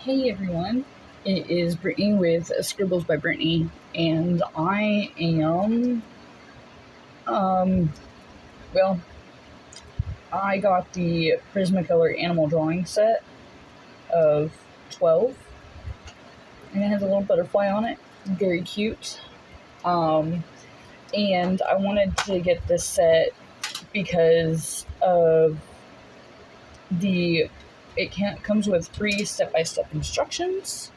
Hey everyone, it is Brittany with Scribbles by Brittany, and I am, um, well, I got the Prismacolor animal drawing set of 12, and it has a little butterfly on it, very cute, and I wanted to get this set because of it comes with free step-by-step instructions,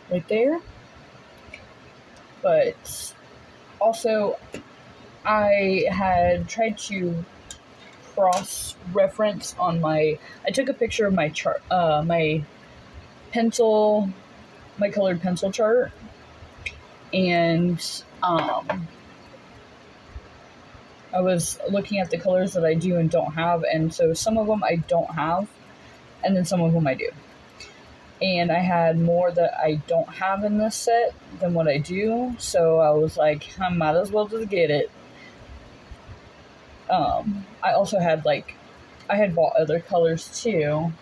right there, but also I had tried to cross-reference on I took a picture of my chart, my colored pencil chart, and I was looking at the colors that I do and don't have, and so some of them I don't have, and then some of them I do. And I had more that I don't have in this set than what I do, so I was like, I might as well just get it. I also had I had bought other colors too,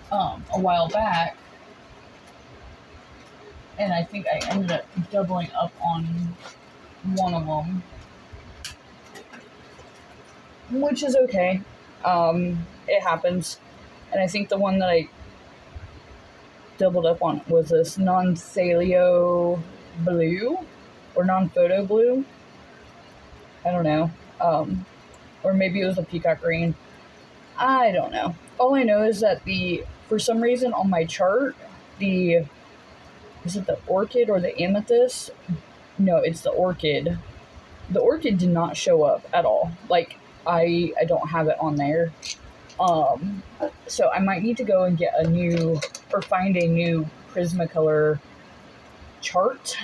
a while back, and I think I ended up doubling up on one of them, which is okay. It happens, and I think the one that I doubled up on was this non-Thalio blue, or non-photo blue. I don't know, or maybe it was a peacock green. I don't know. All I know is that for some reason on my chart, is it the orchid or the amethyst? No, it's the orchid. The orchid did not show up at all. I don't have it on there. So I might need to go and find a new Prismacolor chart,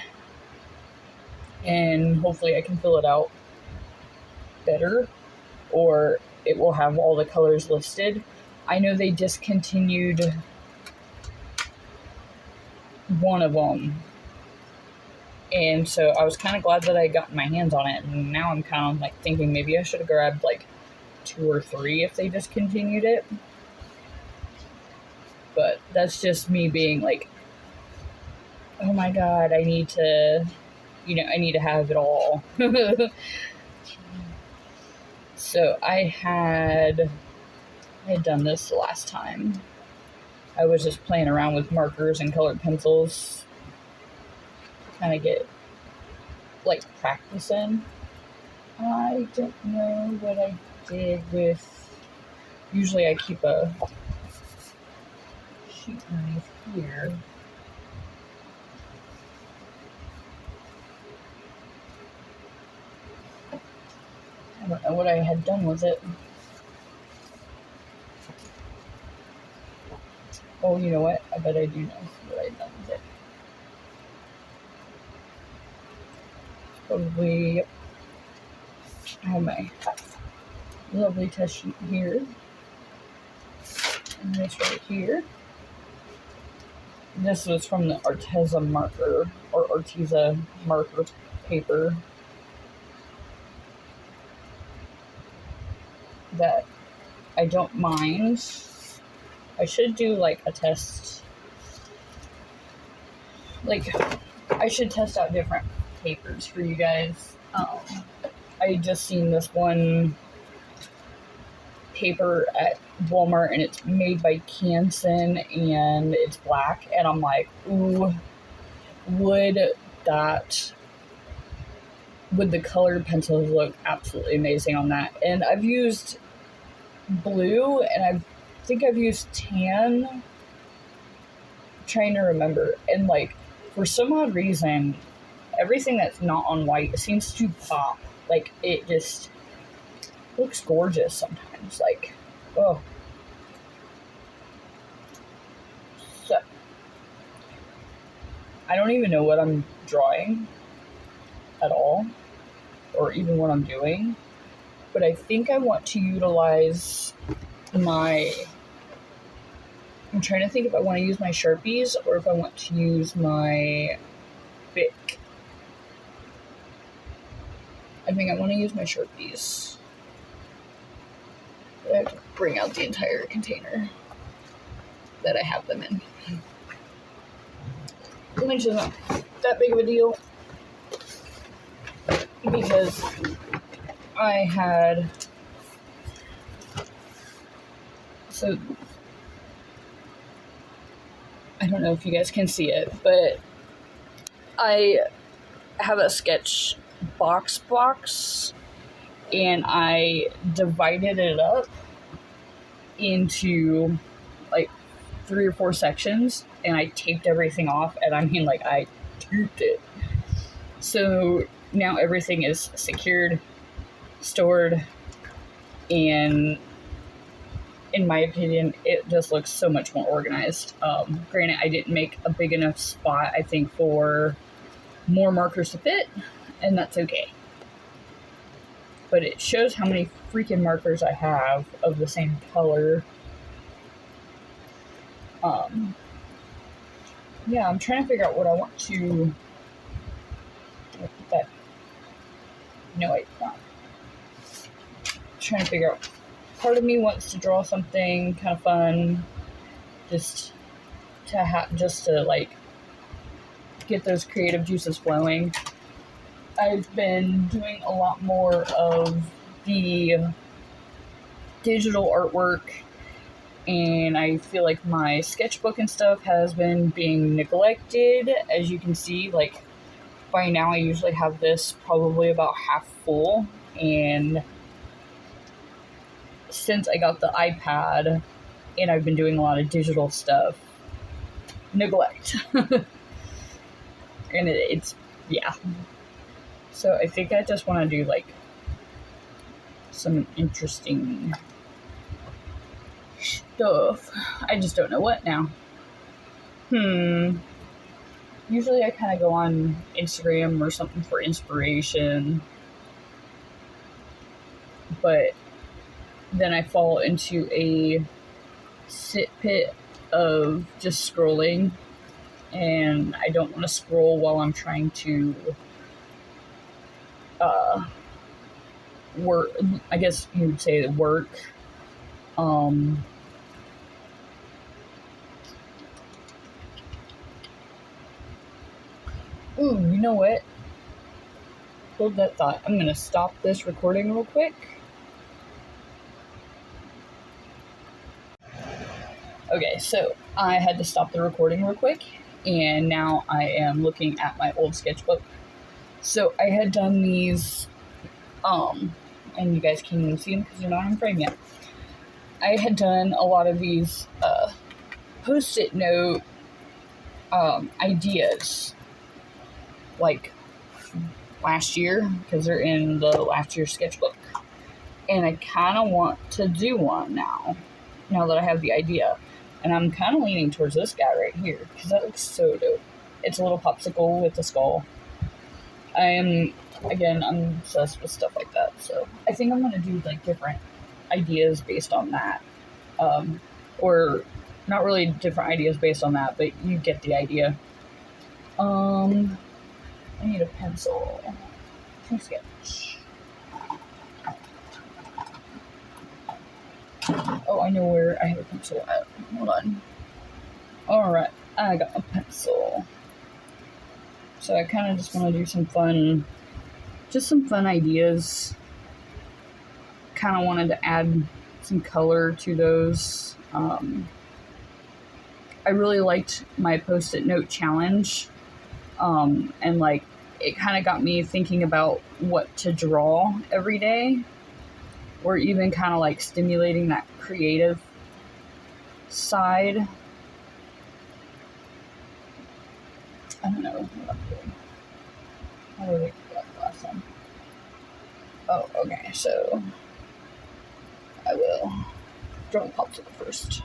and hopefully I can fill it out better, or it will have all the colors listed. I know they discontinued one of them, and so I was kind of glad that I got my hands on it, and now I'm kind of thinking maybe I should have grabbed 2 or 3 if they discontinued it. But that's just me being oh my god, I need to have it all. So I had done this the last time. I was just playing around with markers and colored pencils, kind of get practice in. I don't know what I did with. Usually I keep a sheet knife here. I don't know what I had done with it. Oh, you know what? I bet I do know what I've done with it. Probably, yep. I have my lovely test sheet here. And this right here. This was from the Arteza marker, or Arteza marker paper that I don't mind. I should do a test. I should test out different papers for you guys. I just seen this one paper at Walmart, and it's made by Canson, and it's black, and I'm like, ooh, would the colored pencils look absolutely amazing on that? And I've used blue, and I think I've used tan. I'm trying to remember, and for some odd reason, everything that's not on white seems to pop. It just looks gorgeous sometimes. Oh. So, I don't even know what I'm drawing at all, or even what I'm doing, but I think I want to utilize I'm trying to think if I want to use my Sharpies or if I want to use my Bic. I think I want to use my Sharpies. I have to bring out the entire container. that I have them in. Which isn't that big of a deal because I had, so I don't know if you guys can see it, but I have a sketch box and I divided it up into like 3 or 4 sections and I taped everything off, and I mean, like, I taped it. So now everything is secured, stored, and in my opinion, it just looks so much more organized. Granted, I didn't make a big enough spot, I think, for more markers to fit, and that's okay. But it shows how many freaking markers I have of the same color. Yeah, I'm trying to figure out what I want to... That... No, wait, not. Trying to figure out... Part of me wants to draw something kind of fun, just to like get those creative juices flowing. I've been doing a lot more of the digital artwork, and I feel like my sketchbook and stuff has been being neglected. As you can see, like, by now I usually have this probably about half full, and since I got the iPad and I've been doing a lot of digital stuff, neglect. And it's, yeah. So I think I just want to do, like, some interesting stuff. I just don't know what now. Usually I kind of go on Instagram or something for inspiration, but then I fall into a sit pit of just scrolling, and I don't want to scroll while I'm trying to work. I guess you would say work. Ooh, you know what? Hold that thought. I'm gonna stop this recording real quick. Okay, so I had to stop the recording real quick, and now I am looking at my old sketchbook. So I had done these, and you guys can't even see them because they're not in frame yet. I had done a lot of these post-it note ideas, like last year, because they're in the last year's sketchbook. And I kind of want to do one now that I have the idea. And I'm kind of leaning towards this guy right here, because that looks so dope. It's a little popsicle with a skull. I'm obsessed with stuff like that. So I think I'm going to do, like, different ideas based on that. Or not really different ideas based on that, but you get the idea. I need a pencil to sketch. Oh, I know where I have a pencil at. Hold on. Alright, I got a pencil. So I kind of just want to do some fun ideas. Kind of wanted to add some color to those. I really liked my post-it note challenge. And, like, it kind of got me thinking about what to draw every day, or even kind of like stimulating that creative side. I don't know what I'm doing. How did I do that last time? Oh, okay, so I will draw the popsicle first,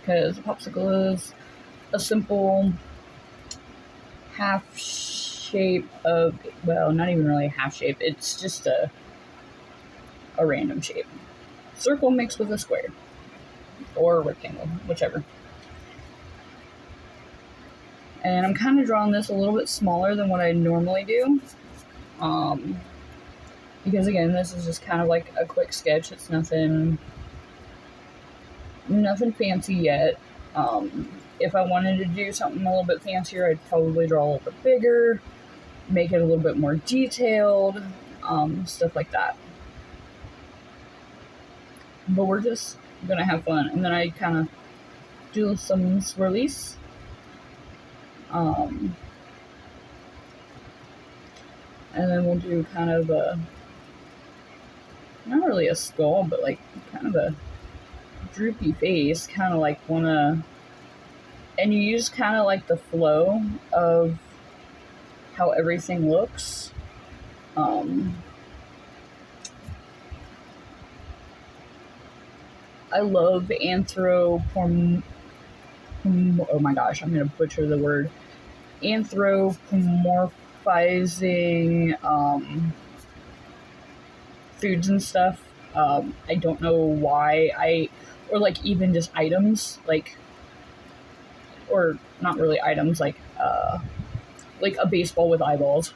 because the popsicle is a simple half shape of, well, not even really a half shape, it's just a random shape. Circle mixed with a square. Or a rectangle, whichever. And I'm kind of drawing this a little bit smaller than what I normally do. Because again, this is just kind of like a quick sketch. It's nothing Nothing fancy yet. If I wanted to do something a little bit fancier, I'd probably draw a little bit bigger, make it a little bit more detailed, stuff like that. But we're just gonna have fun, and then I kind of do some swirlies. And then we'll do kind of a, not really a skull, but like kind of a droopy face, kind of like wanna, and you use kind of like the flow of how everything looks. I love oh my gosh, I'm gonna butcher the word, anthropomorphizing foods and stuff. I don't know why or like even just items, like, or not really items, like a baseball with eyeballs.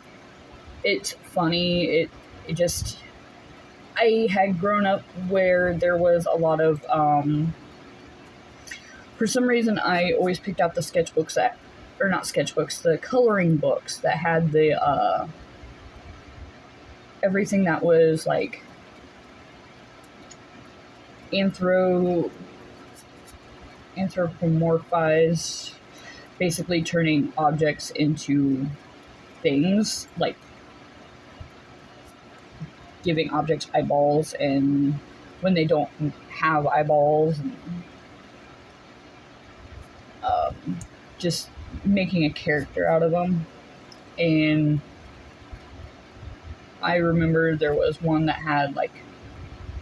It's funny. It just, I had grown up where there was a lot of, for some reason, I always picked out the sketchbooks that, or not sketchbooks, the coloring books that had the, everything that was like anthropomorphized, basically turning objects into things, like giving objects eyeballs, and when they don't have eyeballs, and, just making a character out of them. And I remember there was one that had like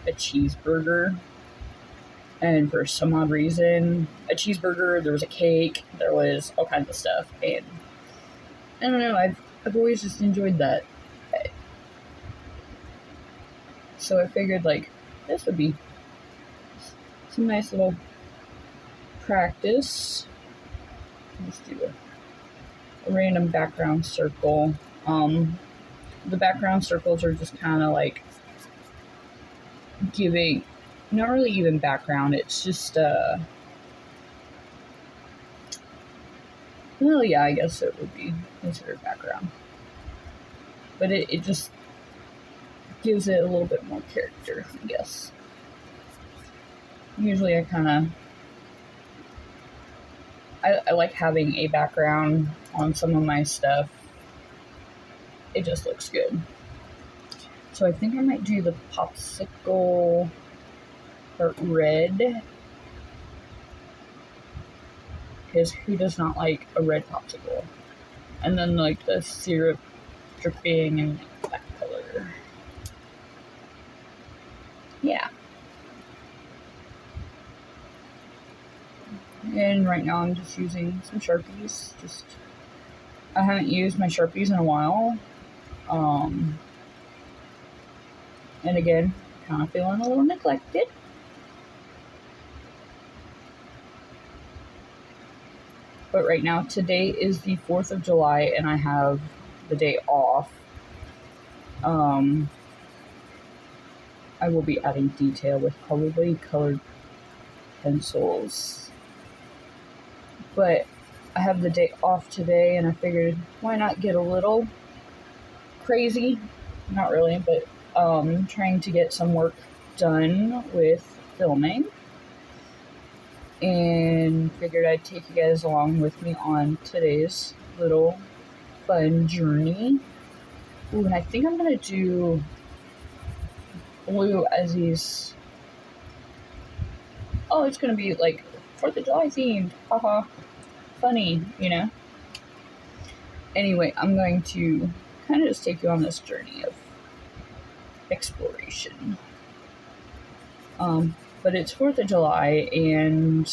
a cheeseburger, and for some odd reason, a cheeseburger, there was a cake, there was all kinds of stuff, and I don't know, I've always just enjoyed that. So I figured, like, this would be some nice little practice. Let's do a random background circle. The background circles are just kind of like giving, not really even background, it's just, well, yeah, I guess it would be considered background. But it just gives it a little bit more character, I guess. Usually I like having a background on some of my stuff. It just looks good. So I think I might do the popsicle part red, because who does not like a red popsicle? And then like the syrup dripping and that color. Yeah. And right now I'm just using some Sharpies. I haven't used my Sharpies in a while. And again, kind of feeling a little neglected. But right now, today is the 4th of July, and I have the day off. I will be adding detail with probably colored pencils. But I have the day off today, and I figured, why not get a little crazy? Not really, but trying to get some work done with filming. And figured I'd take you guys along with me on today's little fun journey. Ooh, and I think I'm going to do blue as these. Oh, it's going to be like 4th of July themed. Haha. Funny, you know? Anyway, I'm going to kind of just take you on this journey of exploration. But it's 4th of July, and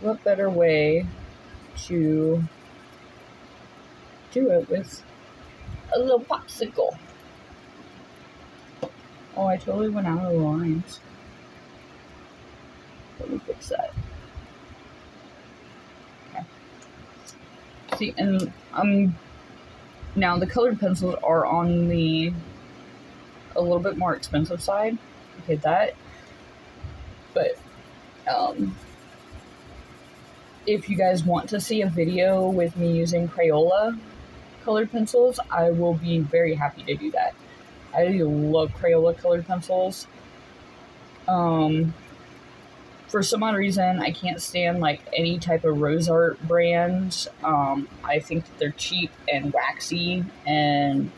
what better way to do it with a little popsicle? Oh, I totally went out of the lines. Let me fix that. Okay. See, and now the colored pencils are on the a little bit more expensive side. Okay, that. But If you guys want to see a video with me using Crayola colored pencils, I will be very happy to do that. I love Crayola colored pencils. For some odd reason, I can't stand like any type of rose art brand. I think that they're cheap and waxy, and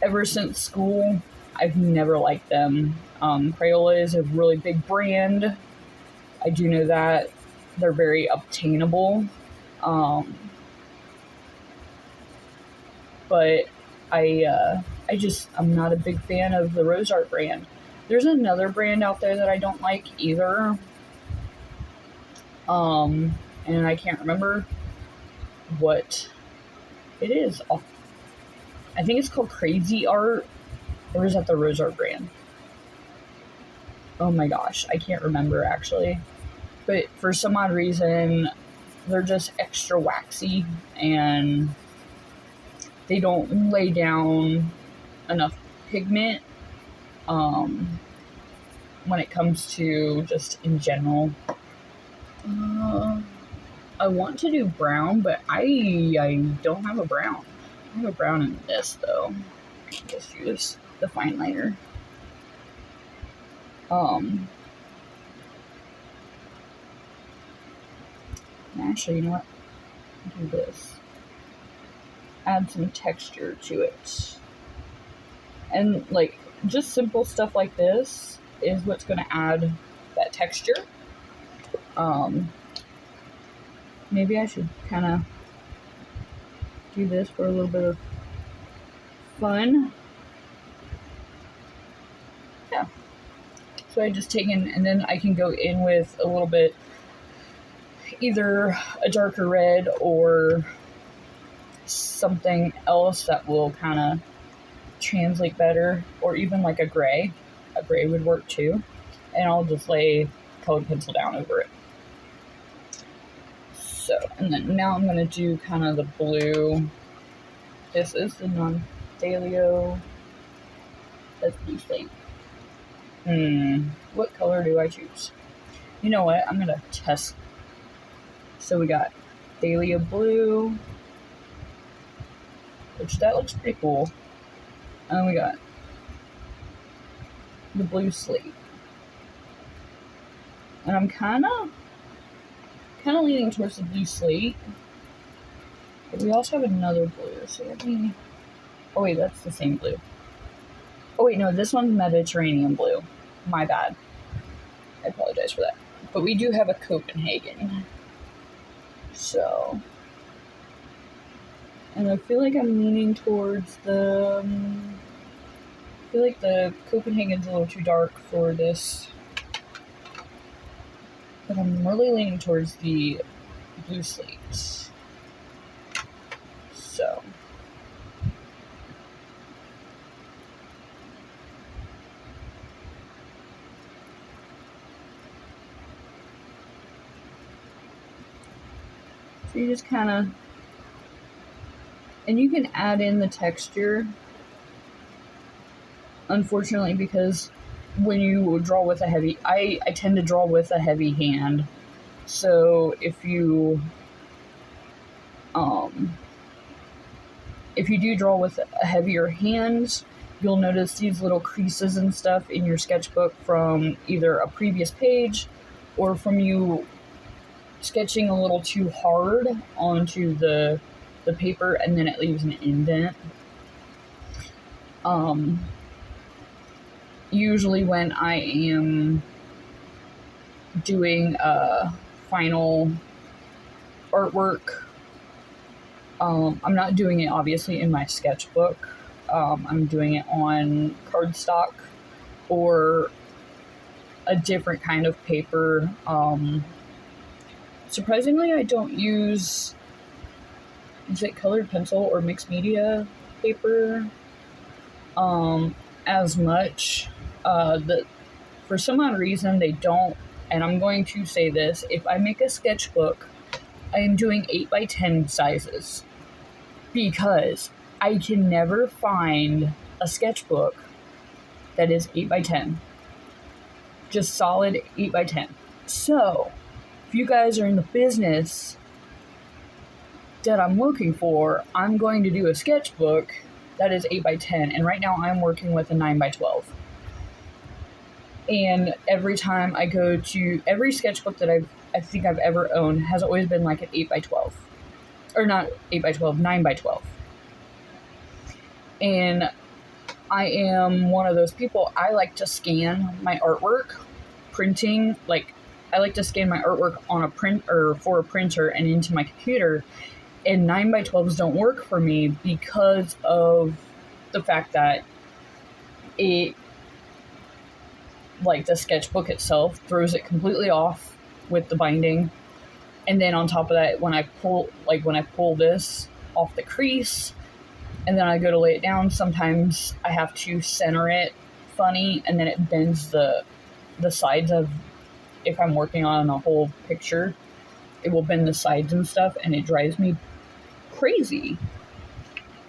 ever since school, I've never liked them. Crayola is a really big brand. I do know that. They're very obtainable. But I'm not a big fan of the rose art brand. There's another brand out there that I don't like either. And I can't remember what it is. I think it's called Crazy Art, or is that the rose art brand? Oh my gosh, I can't remember actually. But for some odd reason, they're just extra waxy and they don't lay down enough pigment when it comes to just in general. I want to do brown, but I don't have a brown. I have a brown in this though. I'll just use the fine liner. Actually, you know what? I'll do this. Add some texture to it. And like just simple stuff like this is what's going to add that texture. Maybe I should kind of do this for a little bit of fun. Yeah. So I just take in, and then I can go in with a little bit, either a darker red or something else that will kind of translate better, or even like a gray. A gray would work too. And I'll just lay colored pencil down over it. So, and then now I'm going to do kind of the blue. This is the non-Thalio. That's blue slate. What color do I choose? You know what? I'm going to test. So we got Thalia blue, which that looks pretty cool. And then we got the blue slate. And I'm kind of leaning towards the blue slate. But we also have another blue. So let me... Oh wait, that's the same blue. Oh wait, no, this one's Mediterranean blue. My bad. I apologize for that. But we do have a Copenhagen. So... And I feel like I'm leaning towards the... I feel like the Copenhagen's a little too dark for this. But I'm really leaning towards the blue slates. So. So you just kind of, and you can add in the texture. Unfortunately, because when you draw with a heavy, I tend to draw with a heavy hand. So if you do draw with a heavier hand, you'll notice these little creases and stuff in your sketchbook from either a previous page or from you sketching a little too hard onto the paper, and then it leaves an indent. Usually when I am doing final artwork, I'm not doing it obviously in my sketchbook. I'm doing it on cardstock or a different kind of paper. Surprisingly, I don't use, is it colored pencil or mixed media paper as much. For some odd reason they don't, and I'm going to say this, if I make a sketchbook, I am doing 8x10 sizes, because I can never find a sketchbook that is 8x10. just solid 8x10. So, if you guys are in the business that I'm looking for, I'm going to do a sketchbook that is 8x10, and right now I'm working with a 9x12. And every time I go to every sketchbook that I think I've ever owned has always been like an 8x12, or not 8x12, 9x12. And I am one of those people. I like to scan my artwork, printing. Like, I like to scan my artwork on a print or for a printer and into my computer. And 9x12s don't work for me because of the fact that it, like, the sketchbook itself throws it completely off with the binding. And then on top of that, when I pull this off the crease and then I go to lay it down, sometimes I have to center it funny, and then it bends the sides of, if I'm working on a whole picture, it will bend the sides and stuff, and it drives me crazy.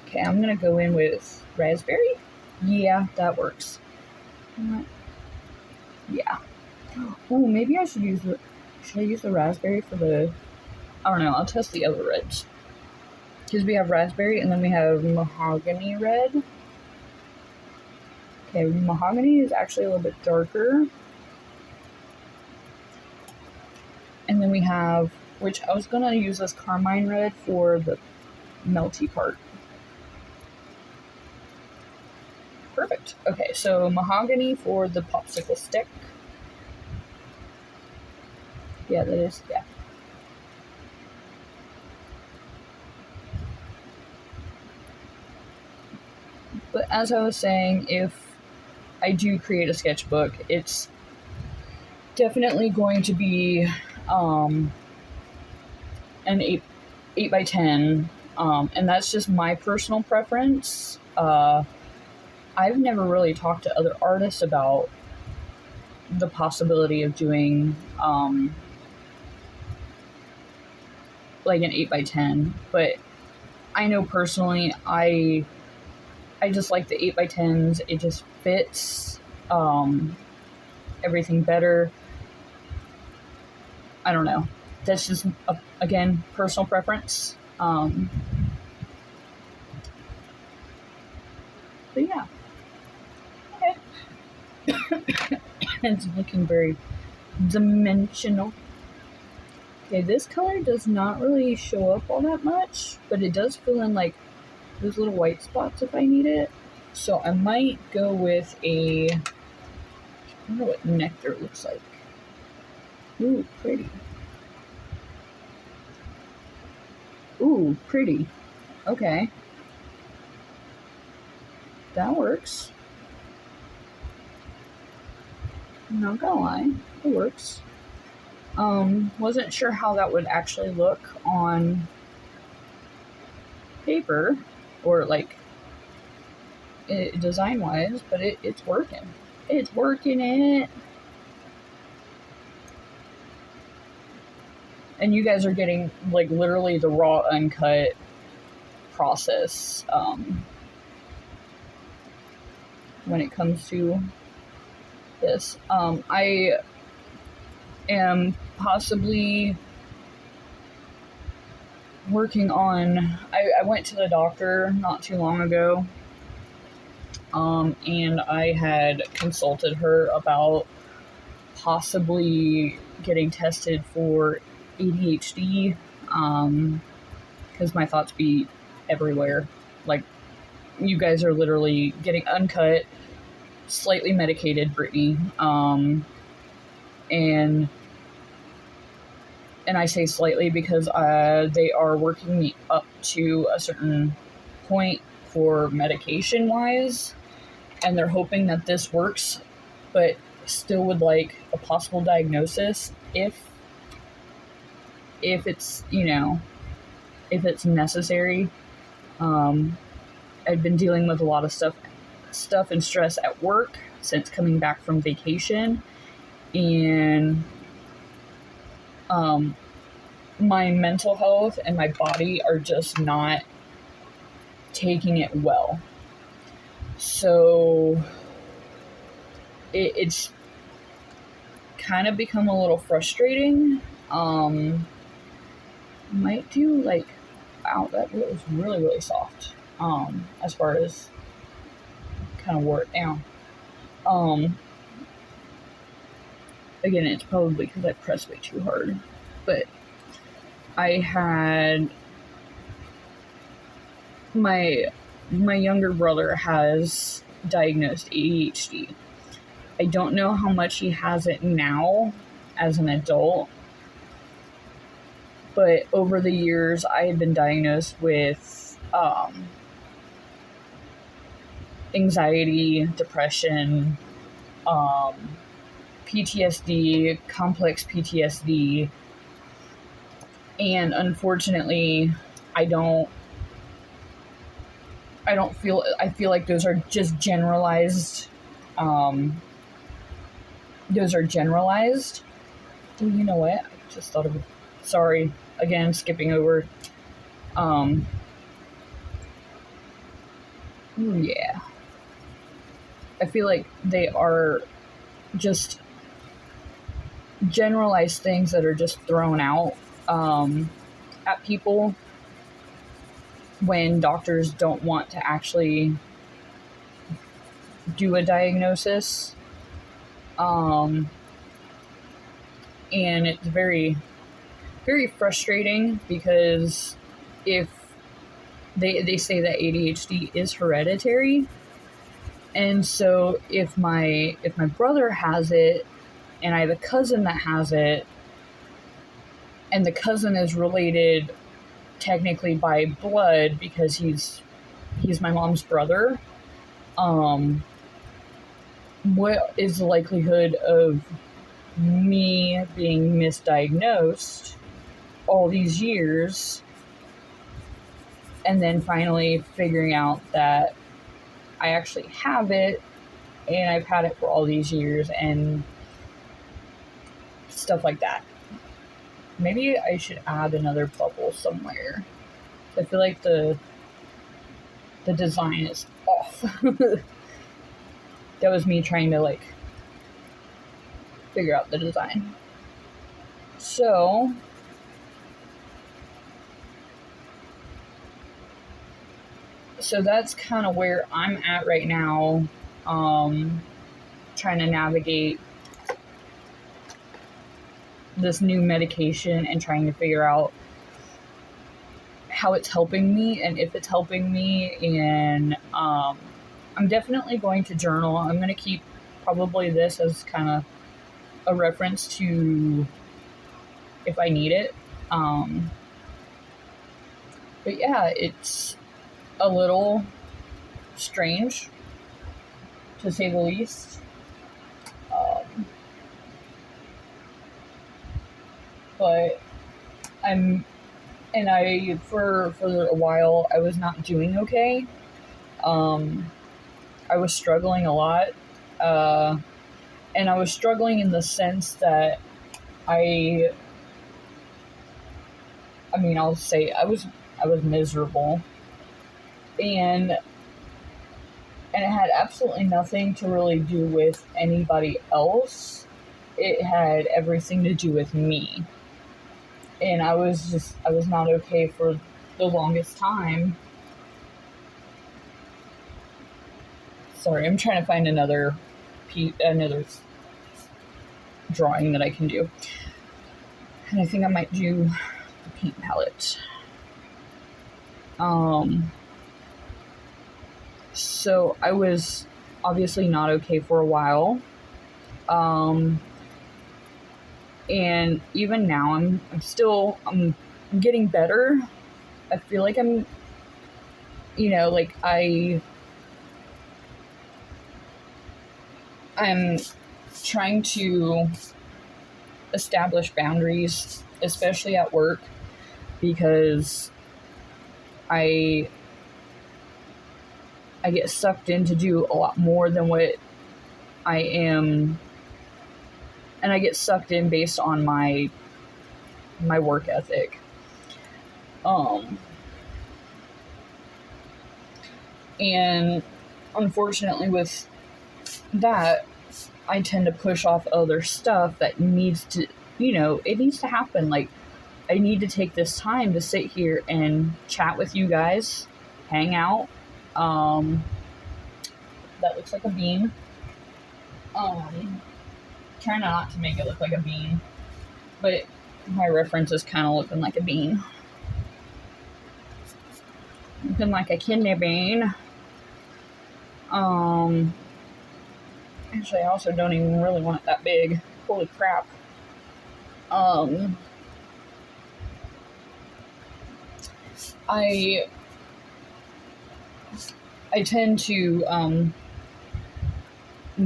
Okay, I'm gonna go in with raspberry. Yeah, that works. Yeah. Oh, maybe I should use the raspberry for the, I don't know, I'll test the other reds. Because we have raspberry and then we have mahogany red. Okay, mahogany is actually a little bit darker. And then we have, which I was gonna use this carmine red for the melty part. Perfect. Okay, so mahogany for the popsicle stick. Yeah, that is, yeah. But as I was saying, if I do create a sketchbook, it's definitely going to be an 8x10, and that's just my personal preference. I've never really talked to other artists about the possibility of doing like an 8x10, but I know personally I just like the 8x10s. It just fits everything better. I don't know. That's just, again, personal preference. But yeah. Okay. It's looking very dimensional. Okay, this color does not really show up all that much, but it does fill in like those little white spots if I need it. So I might go with I wonder what nectar looks like. Ooh, pretty. Ooh, pretty. Okay. That works. I'm not gonna lie. It works. Wasn't sure how that would actually look on paper or like design wise, but it's working. It's working it. And you guys are getting like literally the raw uncut process when it comes to this. I am possibly working on, I went to the doctor not too long ago, and I had consulted her about possibly getting tested for ADHD, because my thoughts be everywhere. Like, you guys are literally getting uncut, slightly medicated, Brittany, and I say slightly because they are working me up to a certain point for medication wise, and they're hoping that this works, but still would like a possible diagnosis if it's, you know, if it's necessary. I've been dealing with a lot of stuff and stress at work since coming back from vacation, and my mental health and my body are just not taking it well. So it's kind of become a little frustrating. Might do like, wow, that was really, really soft. As far as kind of wore it down. Again, it's probably because I pressed way too hard. But I had my younger brother has diagnosed ADHD. I don't know how much he has it now as an adult, but over the years I had been diagnosed with anxiety, depression, PTSD, complex PTSD, and unfortunately I feel like those are just generalized. Those are generalized. Oh, you know what? I just thought of it. Sorry, again, skipping over. Yeah. I feel like they are just generalized things that are just thrown out at people when doctors don't want to actually do a diagnosis. And it's very, very frustrating because if they say that ADHD is hereditary, and so if my brother has it and I have a cousin that has it, and the cousin is related technically by blood because he's my mom's brother, what is the likelihood of me being misdiagnosed all these years and then finally figuring out that I actually have it and I've had it for all these years and stuff like that. Maybe I should add another bubble somewhere. I feel like the design is off. That was me trying to like figure out the design. So that's kind of where I'm at right now, trying to navigate this new medication and trying to figure out how it's helping me and if it's helping me. And I'm definitely going to journal. I'm going to keep probably this as kind of a reference to if I need it. But yeah, it's a little strange, to say the least. But for a while, I was not doing okay. I was struggling a lot. And I was struggling in the sense that I'll say I was miserable. And it had absolutely nothing to really do with anybody else. It had everything to do with me. And I was not okay for the longest time. Sorry, I'm trying to find another drawing that I can do. And I think I might do the paint palette. So I was obviously not okay for a while. And even now I'm getting better. I feel like I'm, I'm trying to establish boundaries, especially at work, because I get sucked in to do a lot more than what I am, and I get sucked in based on my work ethic. And unfortunately with that, I tend to push off other stuff that needs to, it needs to happen. Like, I need to take this time to sit here and chat with you guys, hang out. That looks like a bean. Try not to make it look like a bean, but my reference is kind of looking like a bean. Looking like a kidney bean. Actually, I also don't even really want it that big. Holy crap. I tend to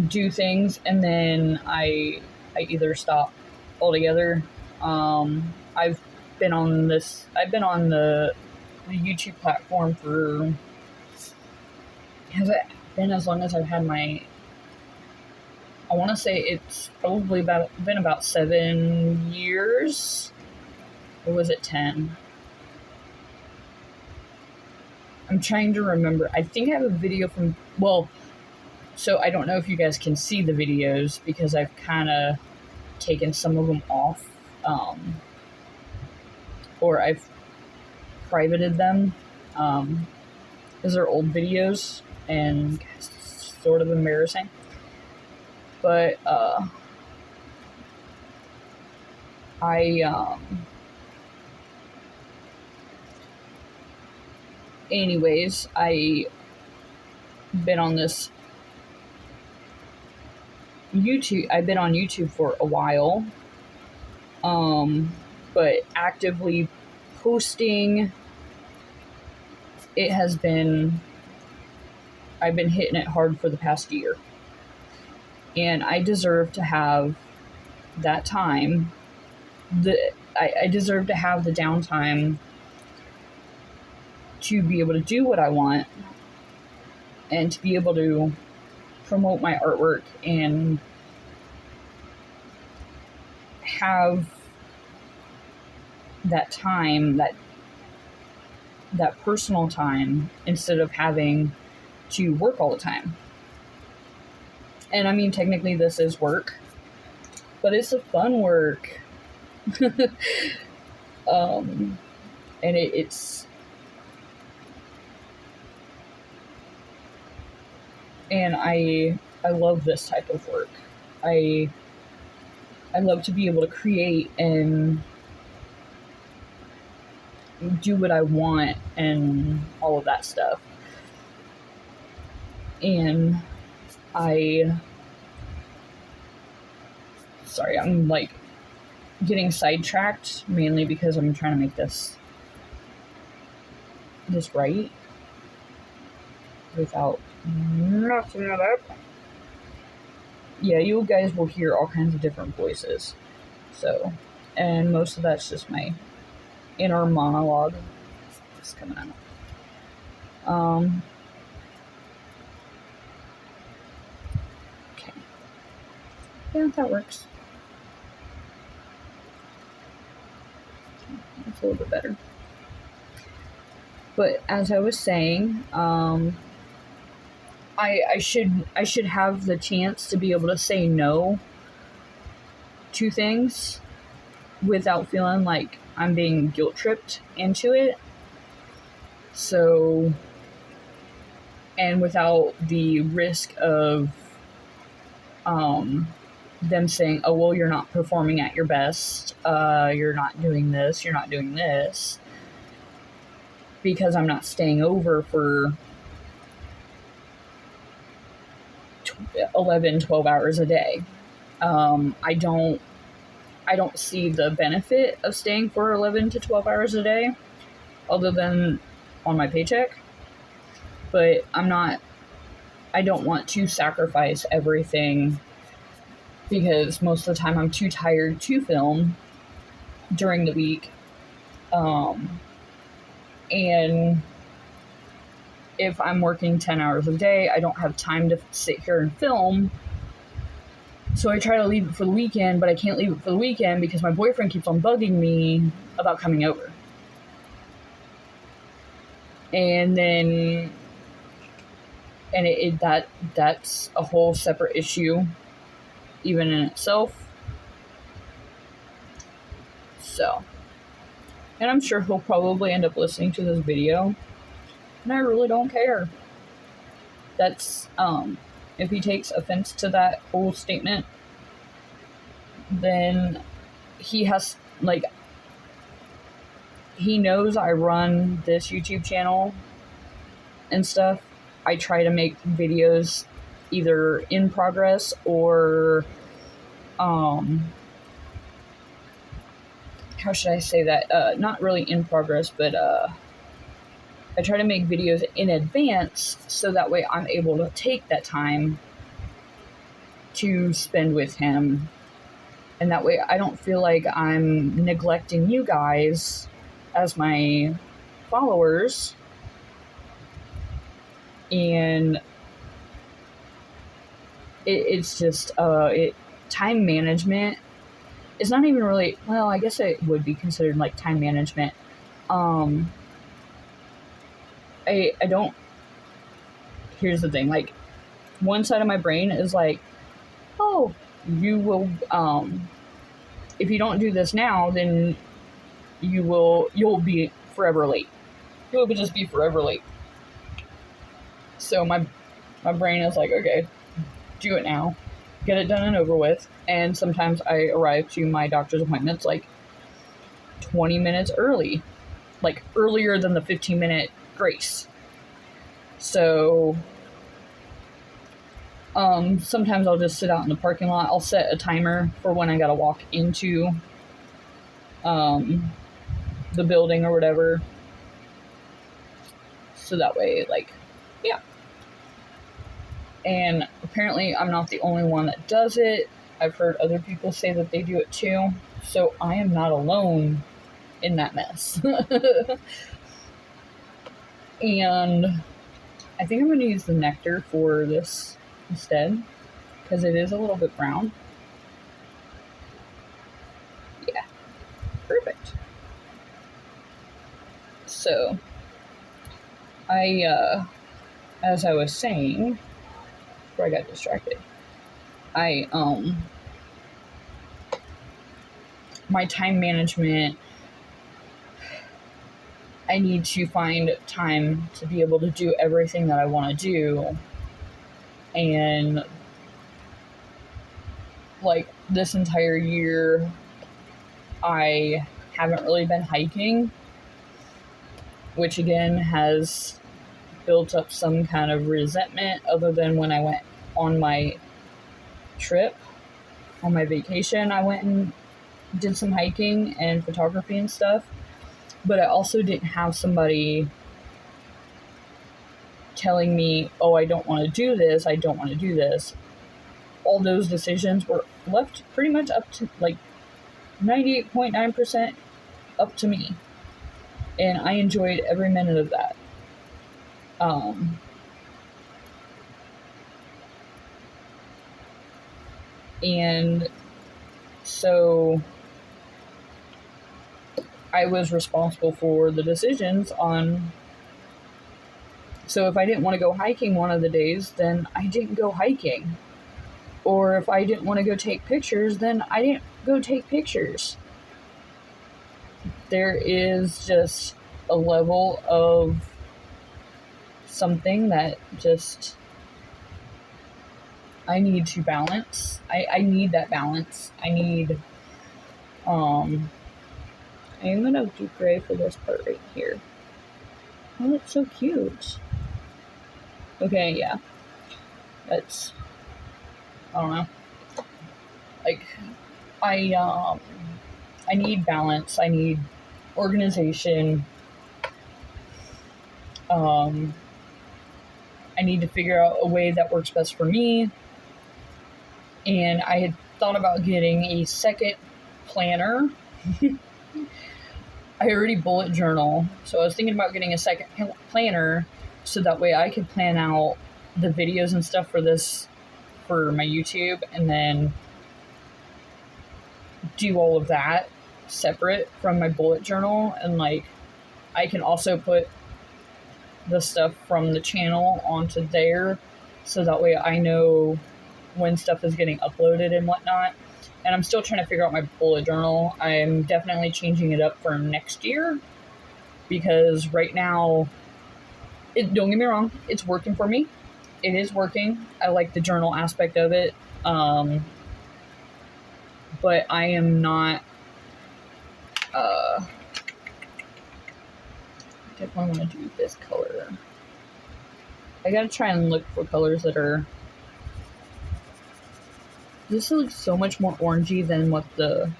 do things and then I either stop altogether. I've been on the YouTube platform for, has it been as long as I've had my, I want to say it's probably been about 7 years, or was it 10? I'm trying to remember. I think I have a video from, so I don't know if you guys can see the videos because I've kind of taken some of them off, or I've privated them, because they're old videos and it's sort of embarrassing. But anyways, I've been on YouTube for a while, but actively posting, I've been hitting it hard for the past year. And I deserve to have that time. I deserve to have the downtime to be able to do what I want and to be able to promote my artwork and have that time, that personal time, instead of having to work all the time. And I mean, technically this is work, but it's a fun work. And it's and I love this type of work. I love to be able to create and do what I want and all of that stuff. And sorry, I'm like getting sidetracked mainly because I'm trying to make this right without messing it up. Yeah, you guys will hear all kinds of different voices. So, and most of that's just my inner monologue that's coming out. Okay. Yeah, that works. That's a little bit better. But as I was saying, I should have the chance to be able to say no to things without feeling like I'm being guilt tripped into it. So, and without the risk of them saying, oh, well, you're not performing at your best, you're not doing this, because I'm not staying over for 12 hours a day. I don't see the benefit of staying for 11 to 12 hours a day, other than on my paycheck. But I don't want to sacrifice everything, because most of the time I'm too tired to film during the week. And if I'm working 10 hours a day, I don't have time to sit here and film. So I try to leave it for the weekend, but I can't leave it for the weekend because my boyfriend keeps on bugging me about coming over. And then, and that's a whole separate issue. even in itself. So, and I'm sure he'll probably end up listening to this video, and I really don't care. That's, if he takes offense to that whole statement, then he has, like, he knows I run this YouTube channel and stuff. I try to make videos either in progress or, how should I say that? Not really in progress, but, I try to make videos in advance so that way I'm able to take that time to spend with him. And that way I don't feel like I'm neglecting you guys as my followers. And it's just, time management is not even really, well, I guess it would be considered like time management. I don't, here's the thing, like, one side of my brain is like, oh, you will, if you don't do this now, then you'll be forever late. You'll just be forever late. So my brain is like, okay, do it now. Get it done and over with. And sometimes I arrive to my doctor's appointments like 20 minutes early. Like, earlier than the 15-minute grace. So, sometimes I'll just sit out in the parking lot. I'll set a timer for when I gotta walk into, the building or whatever. So that way, like, yeah. And apparently I'm not the only one that does it. I've heard other people say that they do it too. So I am not alone in that mess. And I think I'm going to use the nectar for this instead, because it is a little bit brown. Yeah, perfect. So, as I was saying, before I got distracted, my time management, I need to find time to be able to do everything that I want to do. And, like, this entire year, I haven't really been hiking, which again has built up some kind of resentment, other than when I went on my trip, on my vacation. I went and did some hiking and photography and stuff. But I also didn't have somebody telling me, oh, I don't want to do this, I don't want to do this. All those decisions were left pretty much up to, like, 98.9% up to me. And I enjoyed every minute of that. And so I was responsible for the decisions on, so if I didn't want to go hiking one of the days, then I didn't go hiking. Or if I didn't want to go take pictures, then I didn't go take pictures. There is just a level of something that just, I need to balance. I need that balance. I need, I'm gonna do gray for this part right here. Oh, that's so cute. Okay, yeah. That's, I don't know. Like, I need balance. I need organization. I need to figure out a way that works best for me. And I had thought about getting a second planner. I already bullet journal, so I was thinking about getting a second planner so that way I could plan out the videos and stuff for this, for my YouTube, and then do all of that separate from my bullet journal. And, like, I can also put the stuff from the channel onto there, so that way I know when stuff is getting uploaded and whatnot. And I'm still trying to figure out my bullet journal. I'm definitely changing it up for next year, because right now, don't get me wrong, it's working for me. It is working. I like the journal aspect of it. But I am not, definitely want to do this color. I gotta try and look for colors that are, this looks so much more orangey than what the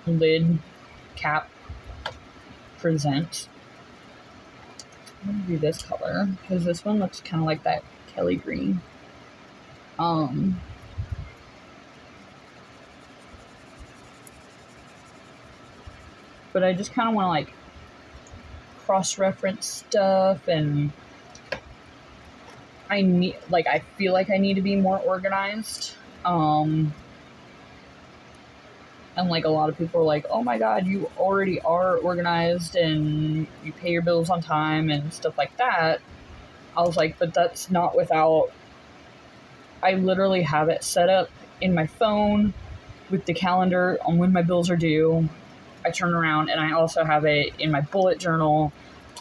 lid cap presents. I'm gonna do this color because this one looks kind of like that Kelly green. But I just kind of want to like cross-reference stuff, and I feel like I need to be more organized. And like a lot of people are like, oh my god, you already are organized and you pay your bills on time and stuff like that. I was like, but that's not without, I literally have it set up in my phone with the calendar on when my bills are due. I turn around and I also have it in my bullet journal.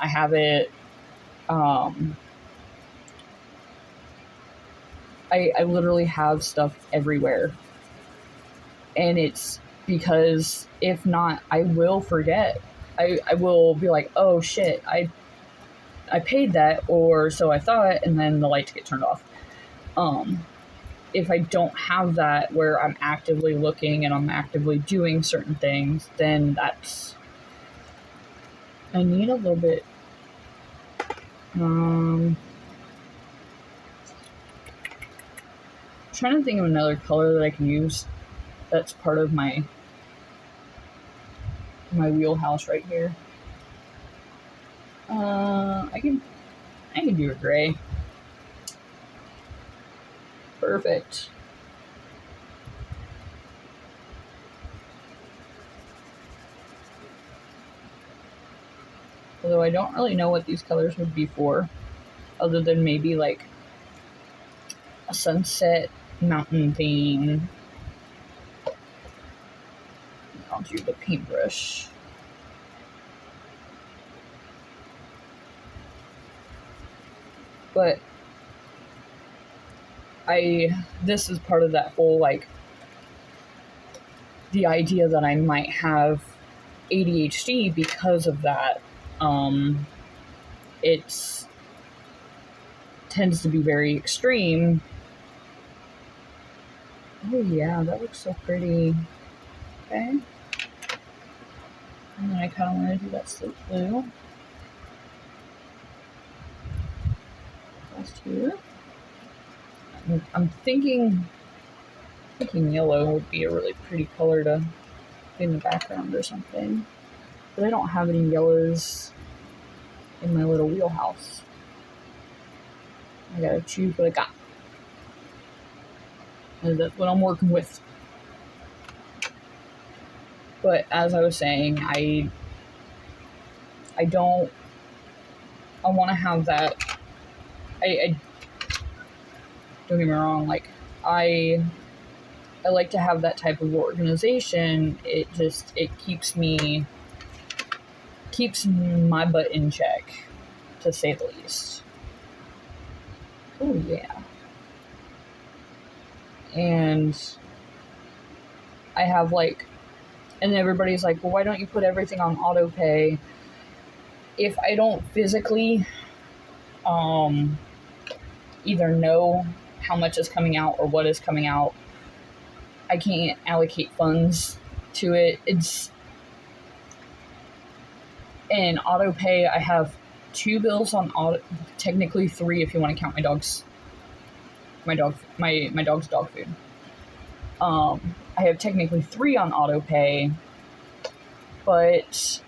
I have it, I literally have stuff everywhere. And it's because if not, I will forget. I will be like, oh shit, I paid that, or so I thought, and then the lights get turned off. If I don't have that where I'm actively looking and I'm actively doing certain things, then that's, I need a little bit, trying to think of another color that I can use that's part of my wheelhouse right here. I can do a gray. Perfect. Although I don't really know what these colors would be for, other than maybe like a sunset mountain theme. I'll do the paintbrush. But this is part of that whole, like, the idea that I might have ADHD because of that. It tends to be very extreme. Oh yeah, that looks so pretty. Okay. And then I kind of want to do that slate blue. Last here. I'm thinking yellow would be a really pretty color to put in the background or something. But I don't have any yellows in my little wheelhouse. I gotta choose what I got. And that's what I'm working with. But as I was saying, I want to have that. I don't get me wrong, like, I like to have that type of organization. It keeps my butt in check, to say the least. Oh yeah. And I have like, and everybody's like, well, why don't you put everything on auto pay? If I don't physically either know how much is coming out or what is coming out, I can't allocate funds to it. It's in auto pay. I have 2 bills on auto, technically 3 if you want to count my dog's dog food. I have technically 3 on auto pay, but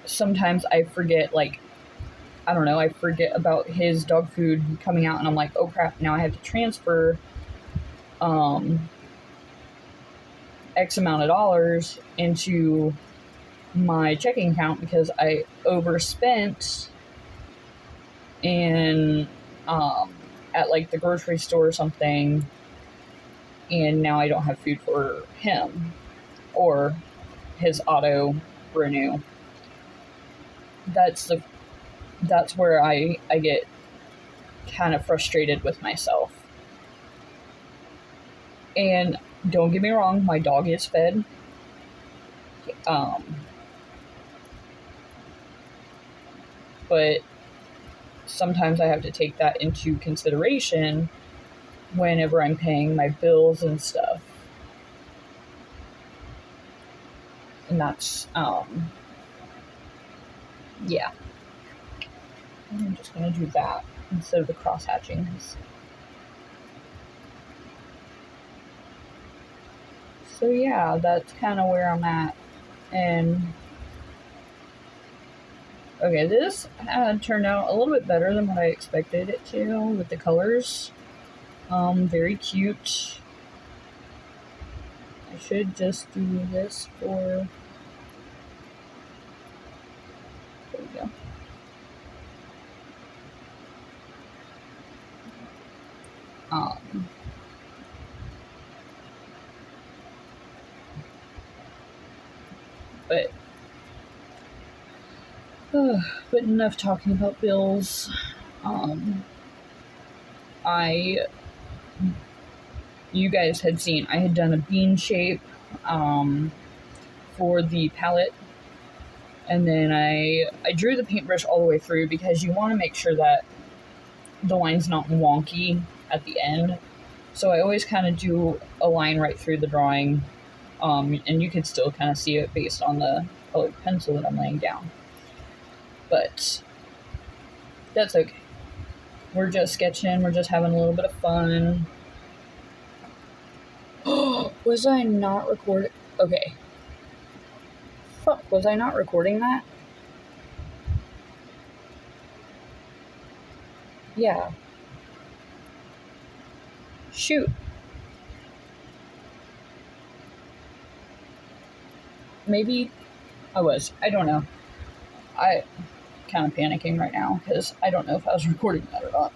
sometimes I forget, like, I don't know, I forget about his dog food coming out, and I'm like, oh crap, now I have to transfer X amount of dollars into my checking account because I overspent in at like the grocery store or something, and now I don't have food for him or his auto renew. That's where I get kind of frustrated with myself. And don't get me wrong, my dog is fed. But sometimes I have to take that into consideration whenever I'm paying my bills and stuff. And that's, yeah. I'm just going to do that instead of the cross-hatching. So yeah, that's kind of where I'm at. And okay, this turned out a little bit better than what I expected it to with the colors. Very cute. I should just do this for... There we go. But enough talking about bills. You guys had seen I had done a bean shape for the palette, and then I drew the paintbrush all the way through because you want to make sure that the line's not wonky at the end. So I always kind of do a line right through the drawing, and you can still kind of see it based on the colored pencil that I'm laying down. But that's okay. We're just sketching. We're just having a little bit of fun. Was I not recording? Okay. Fuck, was I not recording that? Yeah. Shoot. Maybe I was. I don't know. I kind of panicking right now because I don't know if I was recording that or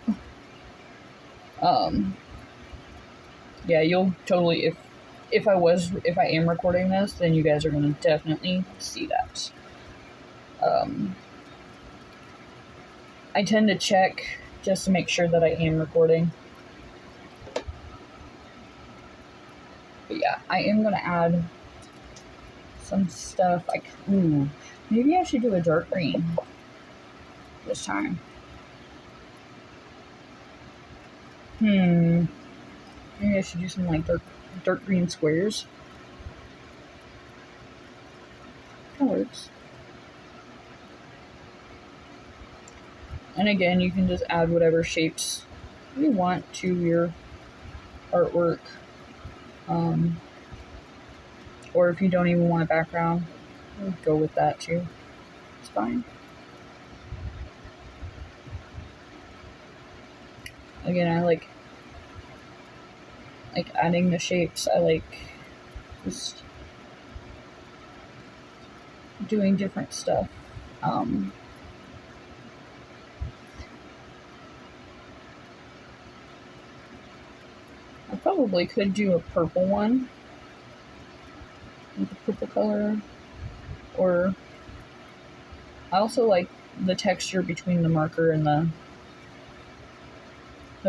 not. Yeah, you'll totally, if I am recording this, then you guys are going to definitely see that. I tend to check just to make sure that I am recording. But yeah, I am going to add some stuff. Maybe I should do a dark green this time. Maybe I should do some like dark green squares. That works. And again, you can just add whatever shapes you want to your artwork. Or if you don't even want a background, go with that too. It's fine. Again, I like adding the shapes. I like just doing different stuff. I probably could do a purple one with a purple color, or I also like the texture between the marker and the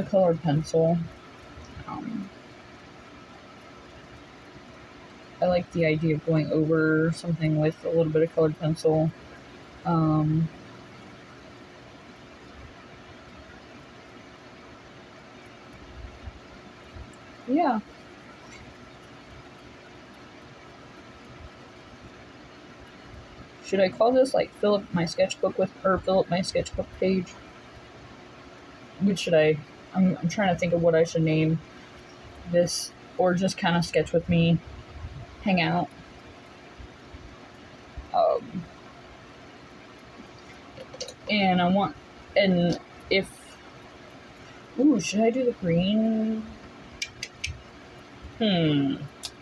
colored pencil. I like the idea of going over something with a little bit of colored pencil. Yeah. Should I call this like fill up my sketchbook page? What should I? I'm trying to think of what I should name this, or just kind of sketch with me, hang out. Should I do the green?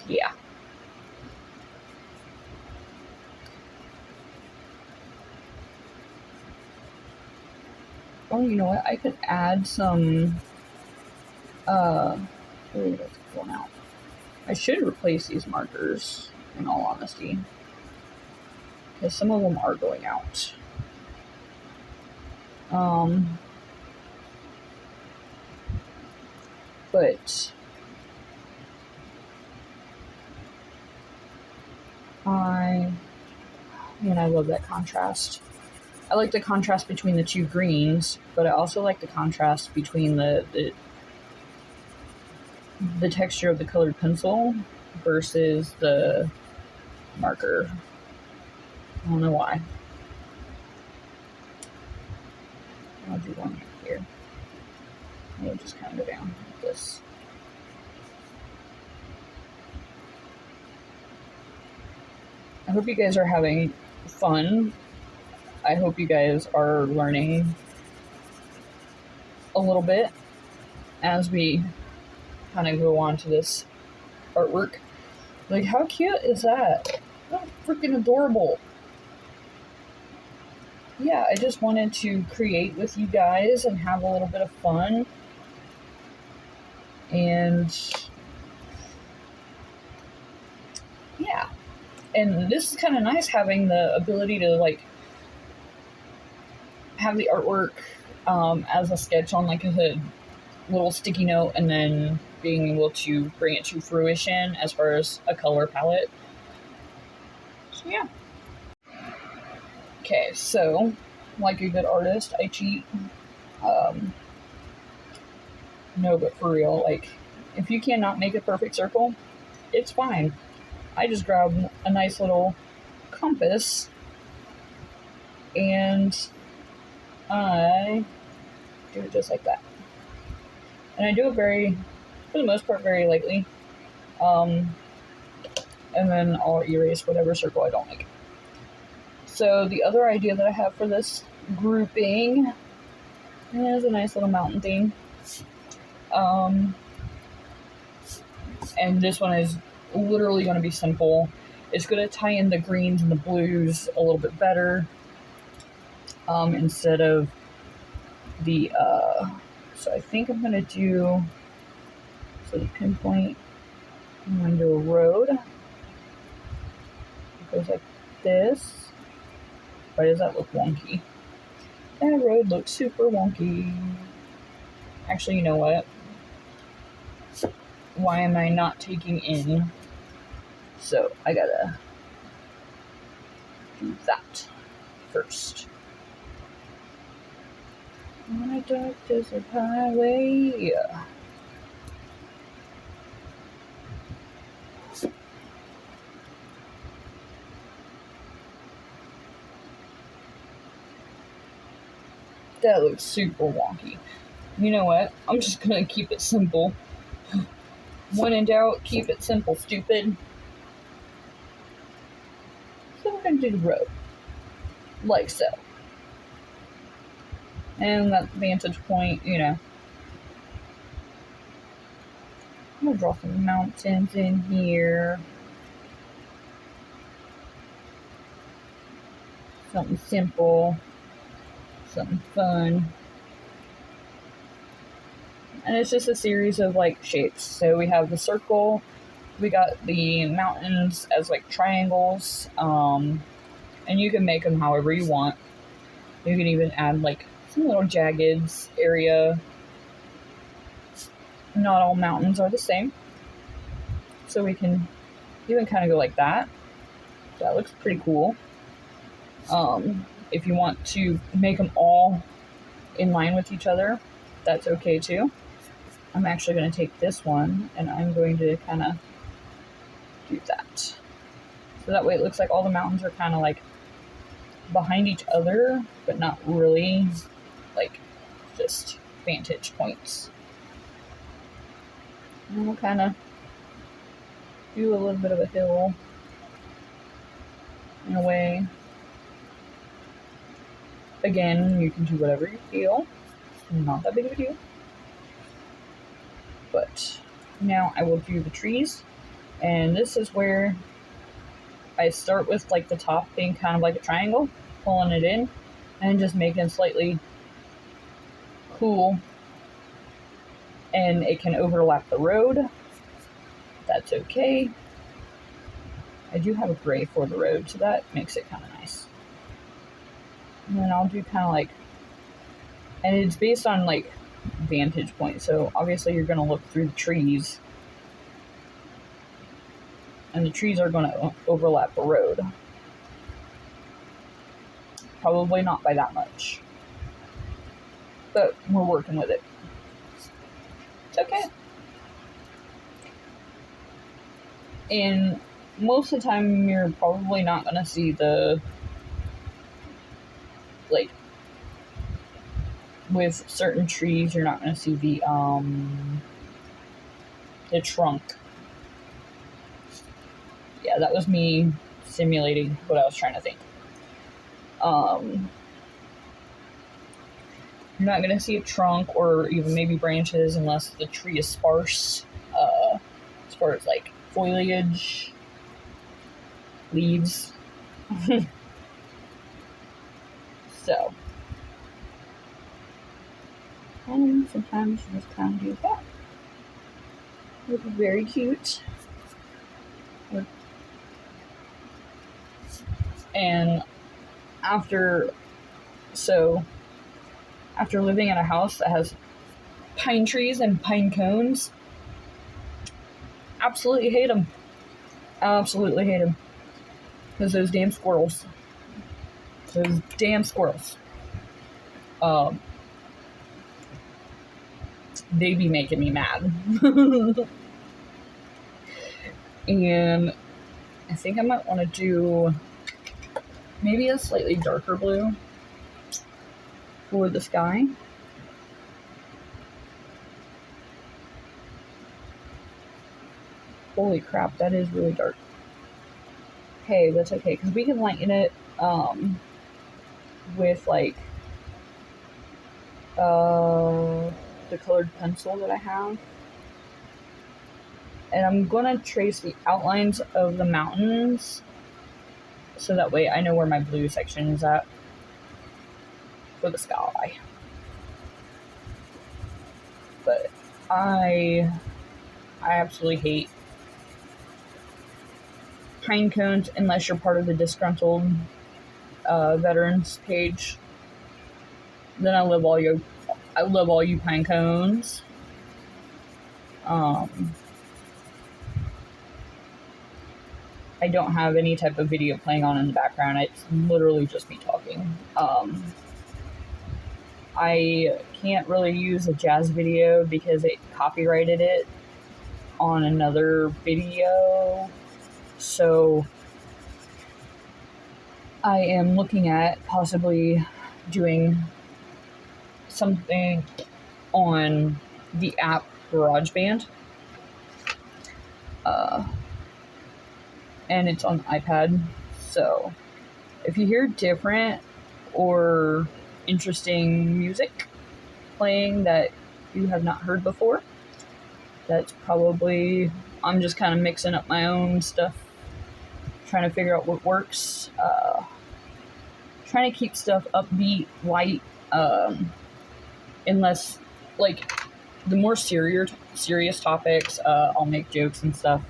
Yeah. Oh, you know what? I could add some, oh, that's going out. I should replace these markers, in all honesty, because some of them are going out. But I love that contrast. I like the contrast between the two greens, but I also like the contrast between the texture of the colored pencil versus the marker. I don't know why. I'll do one here. I'll just kind of go down like this. I hope you guys are having fun. I hope you guys are learning a little bit as we kind of go on to this artwork. Like, how cute is that? That's freaking adorable. Yeah, I just wanted to create with you guys and have a little bit of fun. And yeah. And this is kind of nice having the ability to like have the artwork as a sketch on like a little sticky note, and then being able to bring it to fruition as far as a color palette. So yeah. Okay, so like a good artist, I cheat. No, but for real, like, if you cannot make a perfect circle, it's fine. I just grab a nice little compass and I do it just like that. And I do it for the most part, very lightly. And then I'll erase whatever circle I don't like. So the other idea that I have for this grouping is a nice little mountain theme. And this one is literally going to be simple. It's going to tie in the greens and the blues a little bit better, instead of the, so I think I'm going to do, so the pinpoint, I'm going to do a road. It goes like this. Why does that look wonky? That road looks super wonky. Actually, you know what? Why am I not taking in? So I gotta do that first. On a dark desert highway. That looks super wonky. You know what? I'm just gonna keep it simple. When in doubt, keep it simple, stupid. So we're gonna do the road. Like so. And that vantage point, you know. I'm gonna draw some mountains in here. Something simple. Something fun. And it's just a series of like shapes. So we have the circle, we got the mountains as like triangles, and you can make them however you want. You can even add like some little jaggeds area. Not all mountains are the same, so we can even kind of go like that. That looks pretty cool. If you want to make them all in line with each other, that's okay too. I'm actually going to take this one and I'm going to kind of do that. So that way it looks like all the mountains are kind of like behind each other, but not really, like just vantage points. And we'll kind of do a little bit of a hill in a way. Again, you can do whatever you feel. Not that big of a deal. But now I will do the trees. And this is where I start with like the top being kind of like a triangle, pulling it in, and just making slightly cool and it can overlap the road, that's okay. I do have a gray for the road, so that makes it kind of nice. And then I'll do kind of like, and it's based on like vantage point, so obviously you're going to look through the trees, and the trees are going to overlap the road. Probably not by that much, but we're working with it. It's okay. And most of the time you're probably not going to see the, like, with certain trees you're not going to see the trunk. Yeah, that was me simulating what I was trying to think. You're not going to see a trunk or even maybe branches unless the tree is sparse, as far as like foliage, leaves. So, and sometimes you just kind of do that. It's very cute. And after living in a house that has pine trees and pine cones, absolutely hate them. Absolutely hate them. Because those damn squirrels. Those damn squirrels. They be making me mad. And I think I might want to do maybe a slightly darker blue for the sky. Holy crap, that is really dark. Hey, that's okay, because we can lighten it with like the colored pencil that I have. And I'm gonna trace the outlines of the mountains so that way I know where my blue section is at for the sky. But I absolutely hate pine cones unless you're part of the disgruntled veterans page. Then I love all you pine cones. I don't have any type of video playing on in the background. It's literally just me talking. I can't really use a jazz video because it copyrighted it on another video. So I am looking at possibly doing something on the app GarageBand. And it's on iPad. So if you hear different or interesting music playing that you have not heard before, that's probably, I'm just kind of mixing up my own stuff, trying to figure out what works, trying to keep stuff upbeat, light, unless, like, the more serious topics, I'll make jokes and stuff.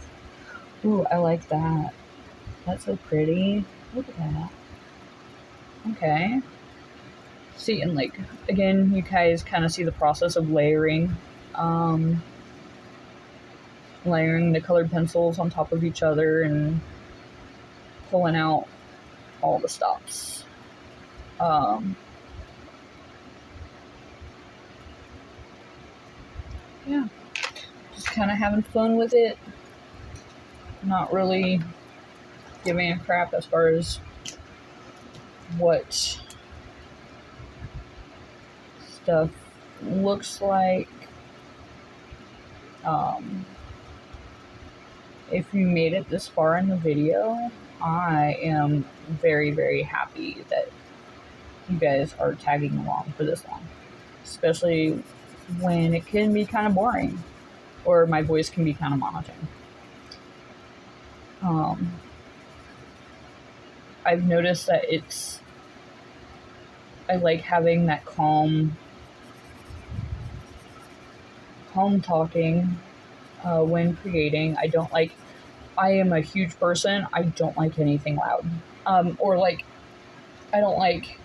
Ooh, I like that. That's so pretty. Look at that. Okay. See, and like, again, you guys kind of see the process of layering. Layering the colored pencils on top of each other and pulling out all the stops. Yeah. Just kind of having fun with it. Not really giving a crap as far as what stuff looks like. If you made it this far in the video, I am very, very happy that you guys are tagging along for this long. Especially when it can be kind of boring or my voice can be kind of monotone. I've noticed that I like having that calm calm talking when creating. I am a huge person. I don't like anything loud. Or like, I don't like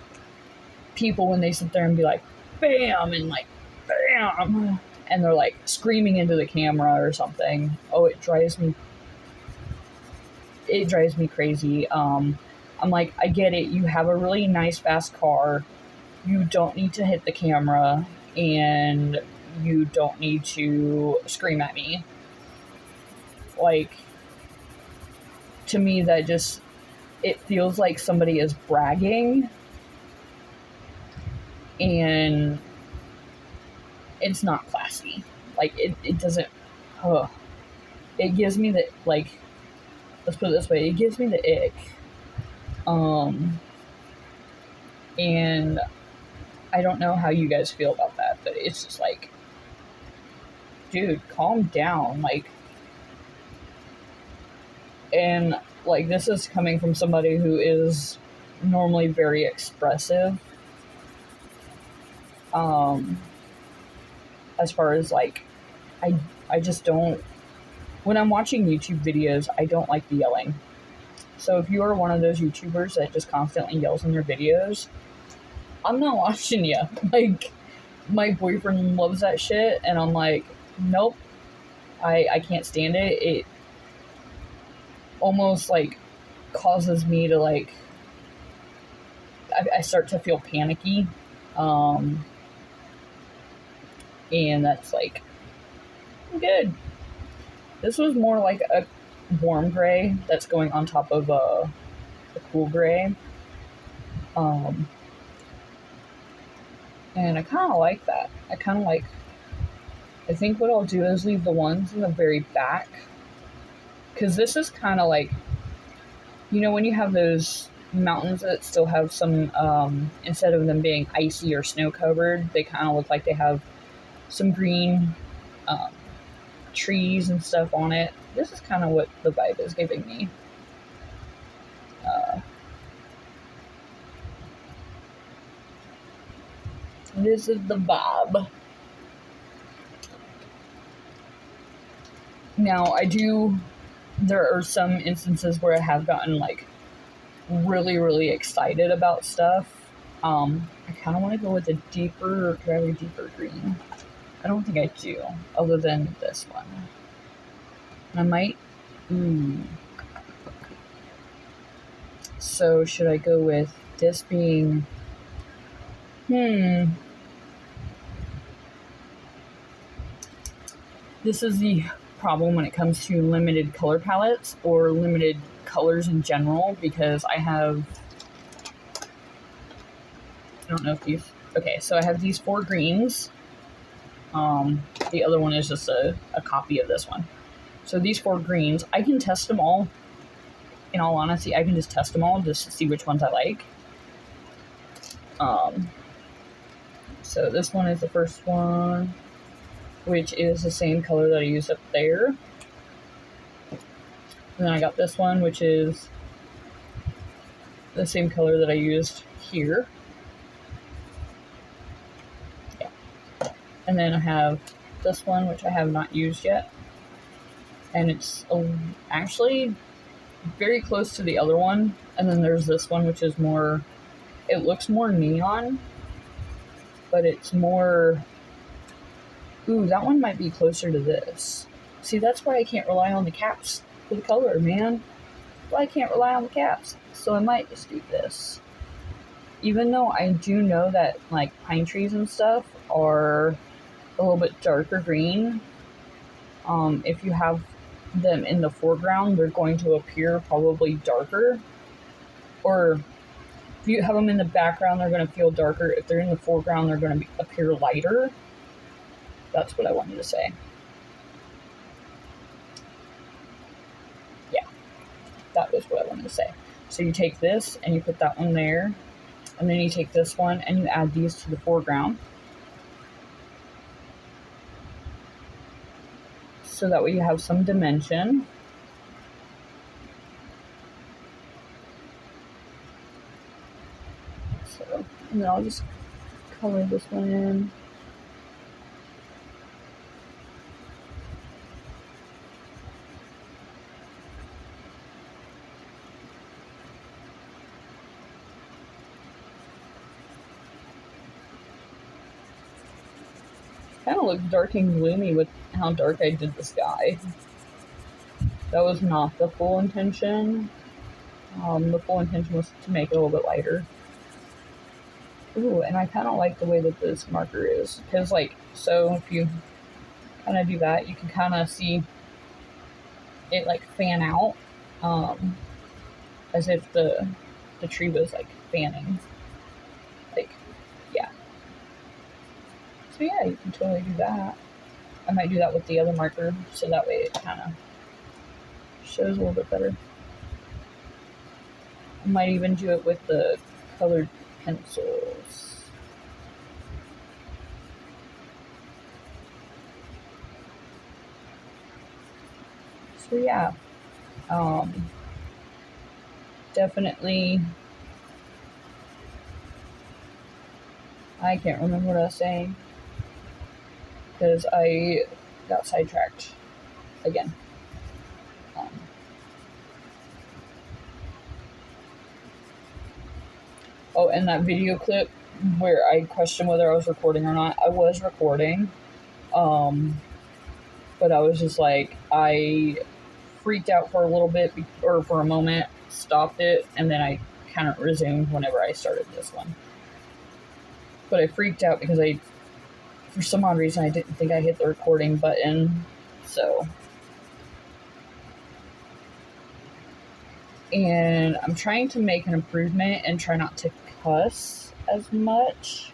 people when they sit there and be like, bam, and like, bam, and they're like screaming into the camera or something. Oh, it drives me crazy. I'm like, I get it. You have a really nice, fast car. You don't need to hit the camera, and you don't need to scream at me. Like, to me, that just, it feels like somebody is bragging, and it's not classy. Like, it doesn't, ugh. It gives me the, like, let's put it this way, it gives me the ick. And I don't know how you guys feel about that, but it's just like, dude, calm down. Like, and like, this is coming from somebody who is normally very expressive. As far as like, I just don't, when I'm watching YouTube videos, I don't like the yelling. So if you are one of those YouTubers that just constantly yells in their videos, I'm not watching you. Like, my boyfriend loves that shit, and I'm like, nope, I can't stand it. It almost like causes me to like, I start to feel panicky. And that's like, good. This was more like a warm gray that's going on top of a cool gray. And I kind of like that. I think what I'll do is leave the ones in the very back. Because this is kind of like, you know, when you have those mountains that still have some, instead of them being icy or snow covered, they kind of look like they have some green trees and stuff on it. This is kind of what the vibe is giving me. This is the vibe. Now, there are some instances where I have gotten like really, really excited about stuff. I kind of want to go with a deeper green. I don't think I do, other than this one. I might. So should I go with this being? This is the problem when it comes to limited color palettes or limited colors in general, because I don't know if these, okay, so I have these 4 greens. The other one is just a copy of this one. So these 4 greens, I can test them all. In all honesty, I can just test them all just to see which ones I like. So this one is the first one, which is the same color that I used up there. And then I got this one, which is the same color that I used here. Yeah. And then I have this one, which I have not used yet. And it's actually very close to the other one. And then there's this one, which is more, it looks more neon, but it's more, ooh, that one might be closer to this. See, that's why I can't rely on the caps for the color, man. Why I can't rely on the caps. So I might just do this. Even though I do know that like pine trees and stuff are a little bit darker green, if you have them in the foreground, they're going to appear probably darker. Or if you have them in the background, they're going to feel darker. If they're in the foreground, they're going to appear lighter. That's what I wanted to say. Yeah, that was what I wanted to say. So you take this and you put that one there, and then you take this one and you add these to the foreground. So that way you have some dimension. So, and then I'll just color this one in. Kind of looks dark and gloomy with how dark I did the sky. That was not the full intention. The full intention was to make it a little bit lighter. Ooh, and I kind of like the way that this marker is. Because, like, so if you kind of do that, you can kind of see it, like, fan out. As if the tree was, like, fanning. Like, yeah. So, yeah, you can totally do that. I might do that with the other marker, so that way it kind of shows a little bit better. I might even do it with the colored pencils. So yeah, definitely, I can't remember what I was saying, because I got sidetracked again. Oh, and that video clip where I questioned whether I was recording or not, I was recording, but I was just like, I freaked out for a little bit, or for a moment, stopped it, and then I kind of resumed whenever I started this one. But I freaked out because for some odd reason, I didn't think I hit the recording button, so. And I'm trying to make an improvement and try not to cuss as much.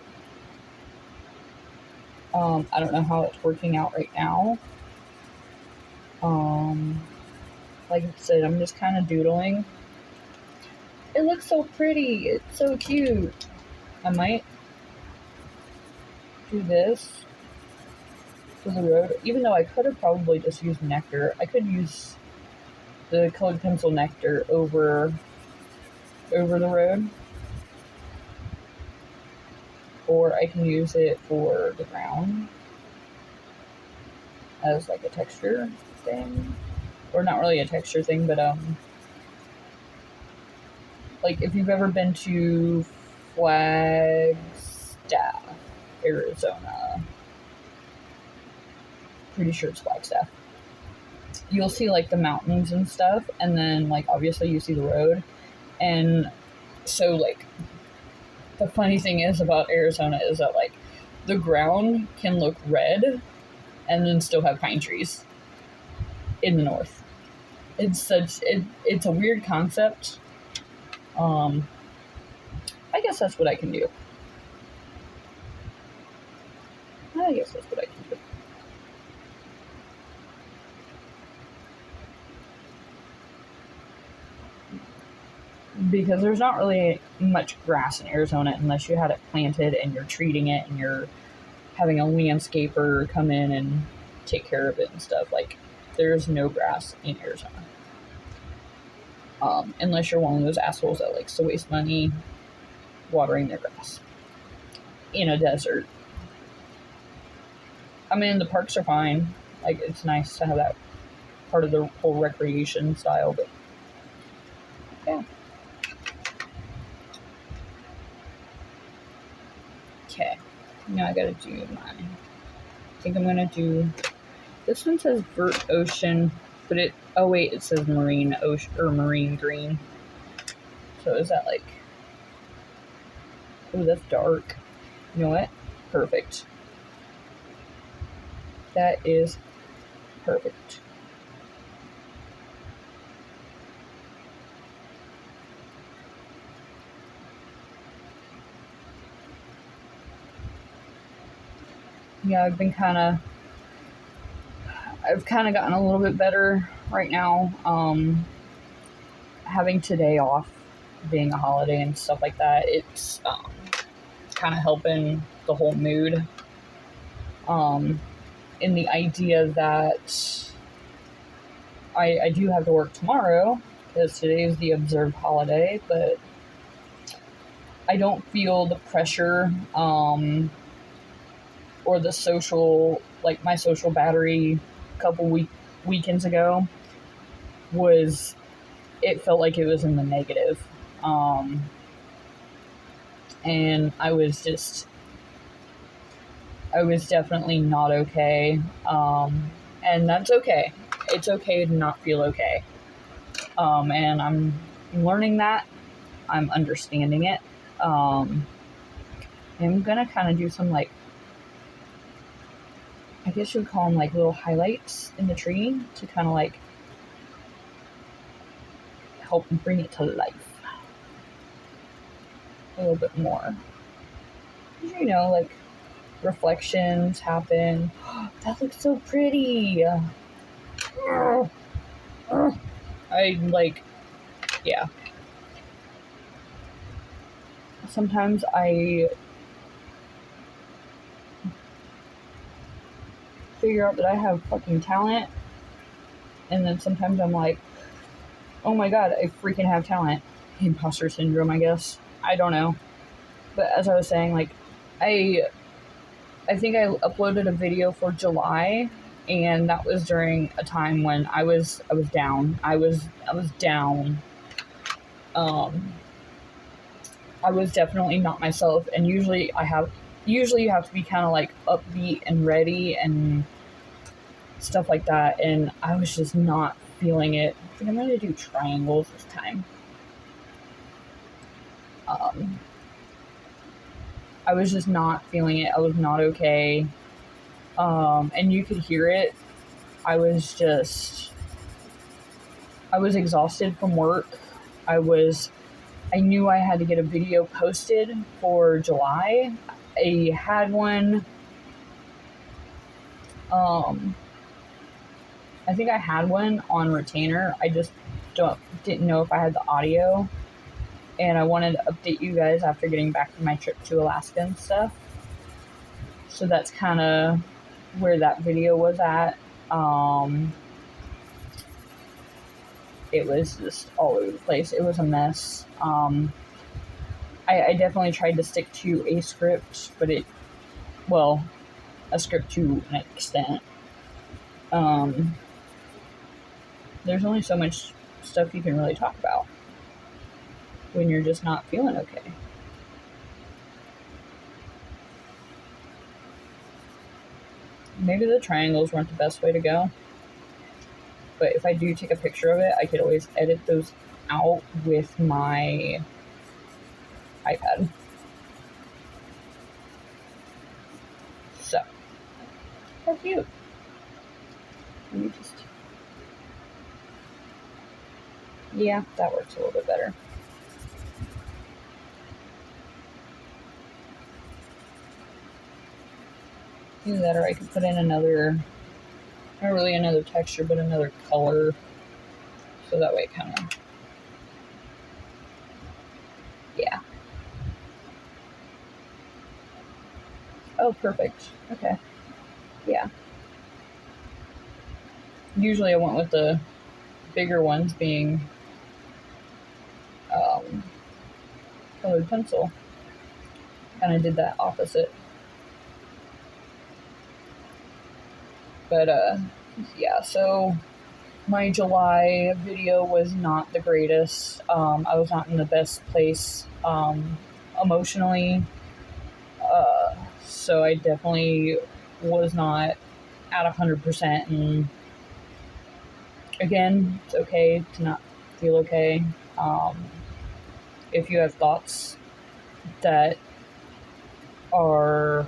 I don't know how it's working out right now. Like I said, I'm just kind of doodling. It looks so pretty. It's so cute. I might do this for the road, even though I could have probably just used Nectar. I could use the colored pencil Nectar over the road, or I can use it for the ground as like a texture thing, or not really a texture thing, but like if you've ever been to Flagstaff, Arizona, pretty sure it's Flagstaff, you'll see like the mountains and stuff, and then like obviously you see the road. And so like the funny thing is about Arizona is that like the ground can look red and then still have pine trees in the north. It's a weird concept. I guess that's what I can do. Because there's not really much grass in Arizona unless you had it planted and you're treating it and you're having a landscaper come in and take care of it and stuff. Like, there's no grass in Arizona. Unless you're one of those assholes that likes to waste money watering their grass in a desert. I mean, the parks are fine. Like, it's nice to have that part of the whole recreation style, but yeah. Okay, now I gotta do mine. I think I'm gonna do, this one says Vert Ocean, but it says Marine Ocean, or Marine Green. So is that like, oh, that's dark. You know what? Perfect. That is perfect. Yeah, I've kind of gotten a little bit better right now. Having today off, being a holiday and stuff like that, it's kind of helping the whole mood. In the idea that I do have to work tomorrow, because today is the observed holiday, but I don't feel the pressure, or the social, like my social battery a couple weekends ago it felt like it was in the negative. And I was just I was definitely not okay. And that's okay. It's okay to not feel okay. And I'm learning that. I'm understanding it. I'm gonna kind of do some, like, I guess you would call them like little highlights in the tree to kind of like help bring it to life a little bit more. You know, like reflections happen. That looks so pretty. I like, yeah. Sometimes I figure out that I have fucking talent, and then sometimes I'm like, oh my god, I freaking have talent. Imposter syndrome, I guess. I don't know. But as I was saying, like, I think I uploaded a video for July, and that was during a time when I was down. I was down. I was definitely not myself, and usually you have to be kind of like upbeat and ready and stuff like that, and I was just not feeling it. I think I'm gonna do triangles this time. I was just not feeling it. I was not okay. And you could hear it. I was exhausted from work. I knew I had to get a video posted for July. I had one. I think I had one on retainer. I just didn't know if I had the audio. And I wanted to update you guys after getting back from my trip to Alaska and stuff. So that's kind of where that video was at. It was just all over the place. It was a mess. I definitely tried to stick to a script, but a script to an extent. There's only so much stuff you can really talk about when you're just not feeling okay. Maybe the triangles weren't the best way to go. But if I do take a picture of it, I could always edit those out with my iPad. So, how cute. Let me just... Yeah, that works a little bit better. Either that, or I could put in another, not really another texture, but another color. So that way it kind of, yeah. Oh, perfect. Okay. Yeah. Usually I went with the bigger ones being colored pencil. Kind of did that opposite. But, yeah, so my July video was not the greatest. I was not in the best place emotionally. So I definitely was not at 100%. And again, it's okay to not feel okay. If you have thoughts that are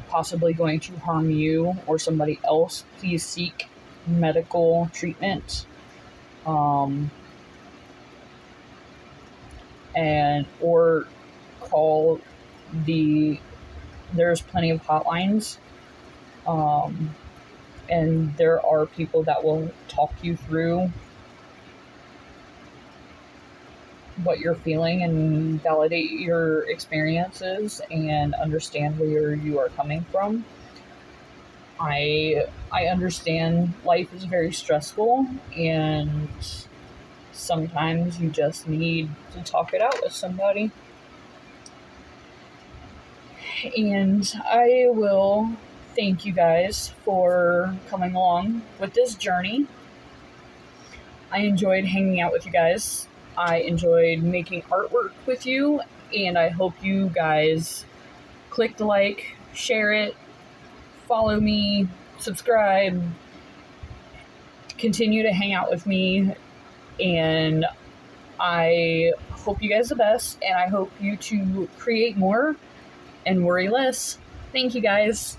possibly going to harm you or somebody else, please seek medical treatment. Or call there's plenty of hotlines. And there are people that will talk you through what you're feeling and validate your experiences and understand where you are coming from. I understand life is very stressful, and sometimes you just need to talk it out with somebody. And I will thank you guys for coming along with this journey. I enjoyed hanging out with you guys. I enjoyed making artwork with you, and I hope you guys click the like, share it, follow me, subscribe, continue to hang out with me, and I hope you guys the best, and I hope you to create more and worry less. Thank you guys.